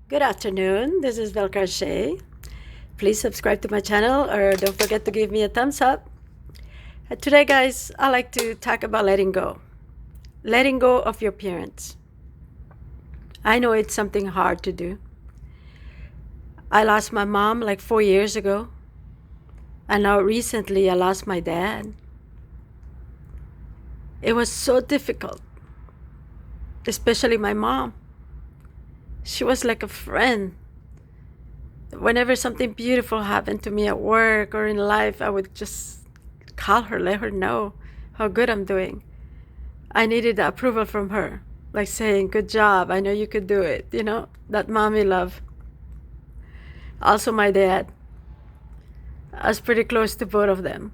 Good afternoon. This is Velkar Shea. Please subscribe to my channel or don't forget to give me a thumbs up. Today, guys, I like to talk about letting go. Letting go of your parents. I know it's something hard to do. I lost my mom like 4 years ago. And now recently I lost my dad. It was so difficult, especially my mom. She was like a friend. Whenever something beautiful happened to me at work or in life, I would just call her, let her know how good I'm doing. I needed the approval from her, like saying, good job, I know you could do it, that mommy love. Also my dad. I was pretty close to both of them.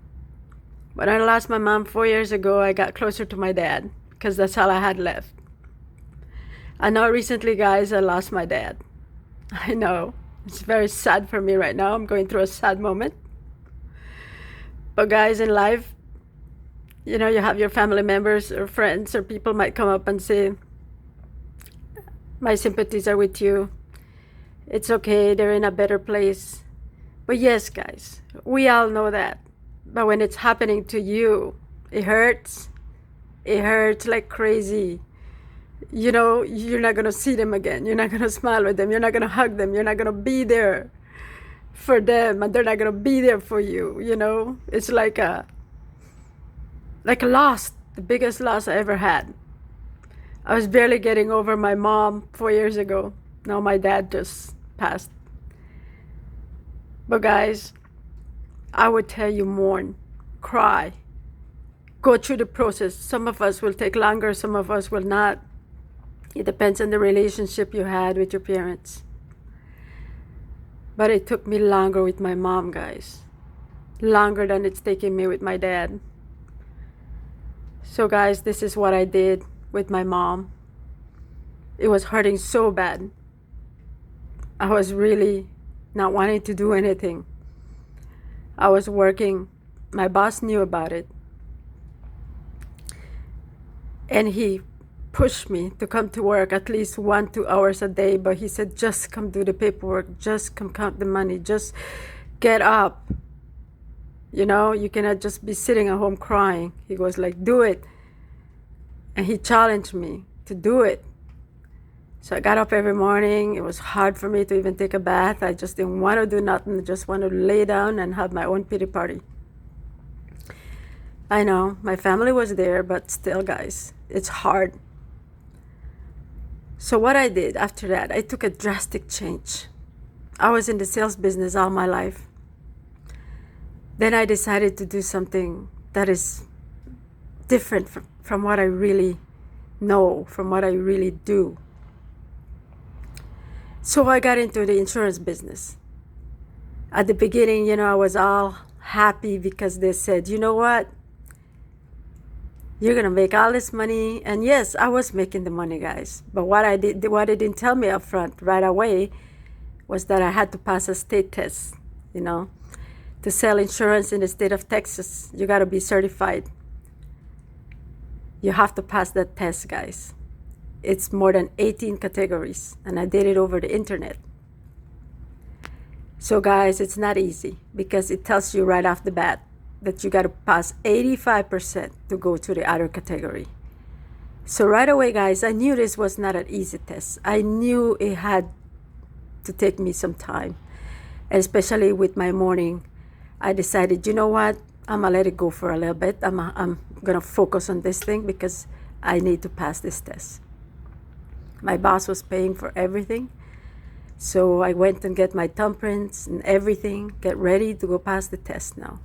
When I lost my mom 4 years ago, I got closer to my dad because that's all I had left. I know recently, guys, I lost my dad. I know. It's very sad for me right now. I'm going through a sad moment. But guys, in life, you have your family members or friends or people might come up and say, my sympathies are with you. It's okay. They're in a better place. But yes, guys, we all know that. But when it's happening to you, it hurts. It hurts like crazy. You're not going to see them again. You're not going to smile with them. You're not going to hug them. You're not going to be there for them. And they're not going to be there for you. It's like a loss, the biggest loss I ever had. I was barely getting over my mom 4 years ago. Now my dad just passed. But guys, I would tell you, mourn, cry, go through the process. Some of us will take longer, some of us will not. It depends on the relationship you had with your parents. But it took me longer with my mom, guys. Longer than it's taking me with my dad. So guys, this is what I did with my mom. It was hurting so bad. I was really not wanting to do anything. I was working. My boss knew about it. And he pushed me to come to work at least 1-2 hours a day, but he said, just come do the paperwork, just come count the money, just get up. You cannot just be sitting at home crying. He was like, do it. And he challenged me to do it. So I got up every morning. It was hard for me to even take a bath. I just didn't want to do nothing. I just wanted to lay down and have my own pity party. I know, my family was there, but still, guys, it's hard. So what I did after that, I took a drastic change. I was in the sales business all my life. Then I decided to do something that is different from what I really know, from what I really do. So I got into the insurance business. At the beginning, I was all happy because they said, you know what? You're going to make all this money. And yes, I was making the money, guys. But what they didn't tell me up front right away was that I had to pass a state test, To sell insurance in the state of Texas, you got to be certified. You have to pass that test, guys. It's more than 18 categories, and I did it over the internet. So guys, it's not easy because it tells you right off the bat that you got to pass 85% to go to the other category. So right away, guys, I knew this was not an easy test. I knew it had to take me some time, and especially with my morning, I decided, you know what? I'm gonna let it go for a little bit. I'm gonna focus on this thing because I need to pass this test. My boss was paying for everything. So I went and get my thumbprints and everything, get ready to go pass the test now.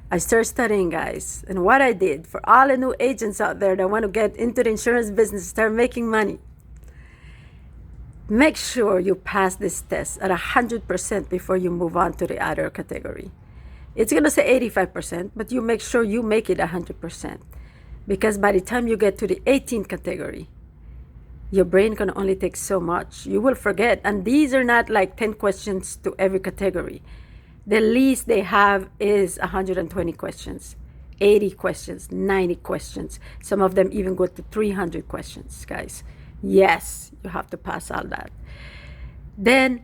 I started studying, guys. And what I did for all the new agents out there that want to get into the insurance business, start making money, make sure you pass this test at 100% before you move on to the other category. It's going to say 85%, but you make sure you make it 100%. Because by the time you get to the 18th category, your brain can only take so much. You will forget. And these are not like 10 questions to every category. The least they have is 120 questions, 80 questions, 90 questions. Some of them even go to 300 questions, guys. Yes, you have to pass all that. Then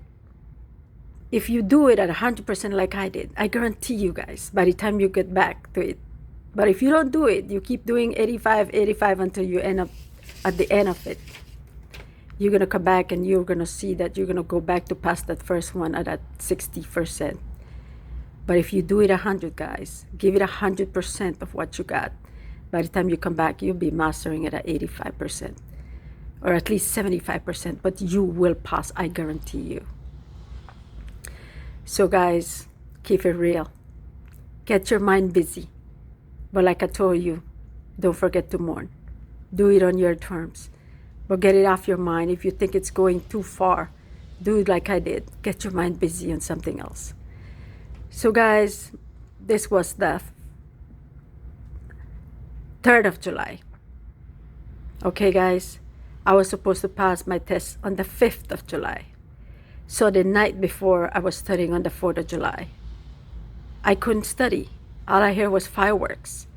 if you do it at 100% like I did, I guarantee you guys, by the time you get back to it. But if you don't do it, you keep doing 85 until you end up at the end of it, you're going to come back and you're going to see that you're going to go back to past that first one at that 60%. But if you do it 100, guys, give it 100% of what you got. By the time you come back, you'll be mastering it at 85% or at least 75%, but you will pass, I guarantee you. So guys, keep it real. Get your mind busy. But like I told you, don't forget to mourn. Do it on your terms. But get it off your mind. If you think it's going too far, do it like I did. Get your mind busy on something else. So guys, this was the 3rd of July. Okay guys, I was supposed to pass my test on the 5th of July. So the night before, I was studying on the 4th of July. I couldn't study. All I heard was fireworks.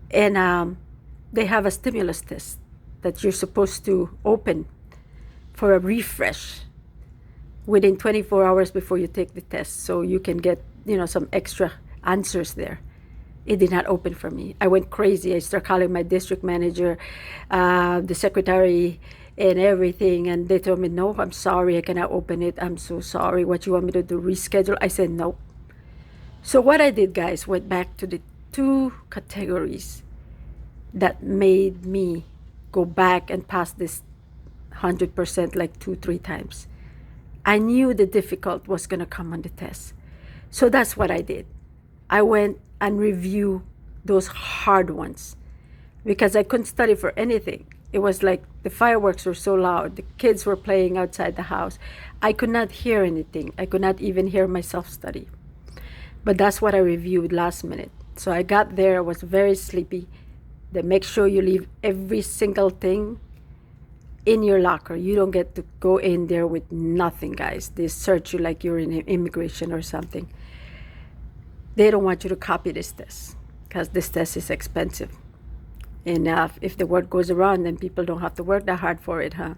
And they have a stimulus test that you're supposed to open for a refresh within 24 hours before you take the test, so you can get, some extra answers there. It did not open for me. I went crazy. I started calling my district manager, the secretary, and everything, and they told me, no, I'm sorry, I cannot open it. I'm so sorry. What you want me to do, reschedule? I said no. So what I did, guys, went back to the 2 categories that made me go back and pass this 100% like 2-3 times. I knew the difficult was going to come on the test. So that's what I did. I went and reviewed those hard ones because I couldn't study for anything. It was like the fireworks were so loud. The kids were playing outside the house. I could not hear anything. I could not even hear myself study. But that's what I reviewed last minute. So I got there, I was very sleepy. They make sure you leave every single thing in your locker. You don't get to go in there with nothing, guys. They search you like you're in immigration or something. They don't want you to copy this test because this test is expensive. And if the word goes around, then people don't have to work that hard for it, huh?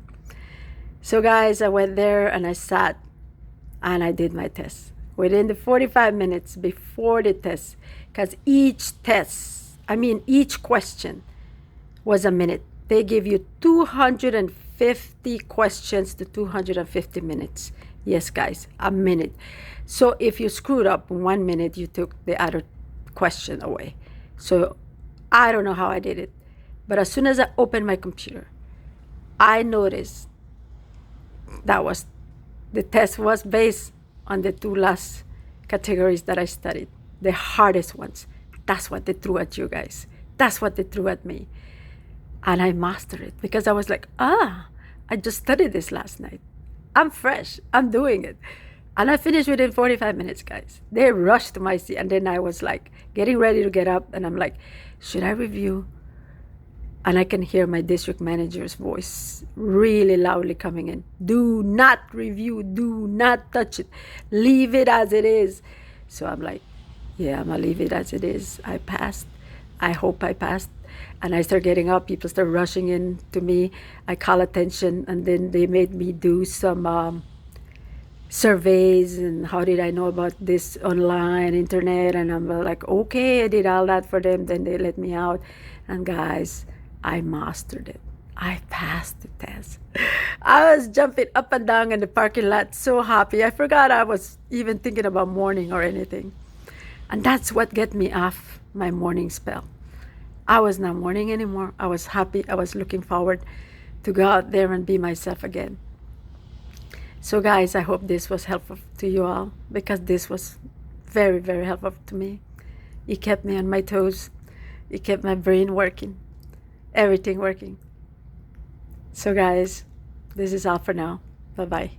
So guys, I went there and I sat and I did my test. Within the 45 minutes before the test, because each question was a minute. They give you 250 questions to 250 minutes. Yes, guys, a minute. So if you screwed up 1 minute, you took the other question away. So I don't know how I did it. But as soon as I opened my computer, I noticed the test was based on the 2 last categories that I studied, the hardest ones. That's what they threw at you guys. That's what they threw at me. And I mastered it because I was like, I just studied this last night. I'm fresh. I'm doing it. And I finished within 45 minutes, guys. They rushed to my seat. And then I was like getting ready to get up. And I'm like, should I review? And I can hear my district manager's voice really loudly coming in. Do not review. Do not touch it. Leave it as it is. So I'm like, yeah, I'm going to leave it as it is. I passed. I hope I passed. And I start getting up. People start rushing in to me. I call attention. And then they made me do some surveys. And how did I know about this online, internet? And I'm like, okay, I did all that for them. Then they let me out. And guys, I mastered it. I passed the test. I was jumping up and down in the parking lot, so happy. I forgot I was even thinking about mourning or anything. And that's what get me off my mourning spell. I was not mourning anymore. I was happy. I was looking forward to go out there and be myself again. So guys, I hope this was helpful to you all because this was very, very helpful to me. It kept me on my toes. It kept my brain working. Everything working. So guys, this is all for now. Bye-bye.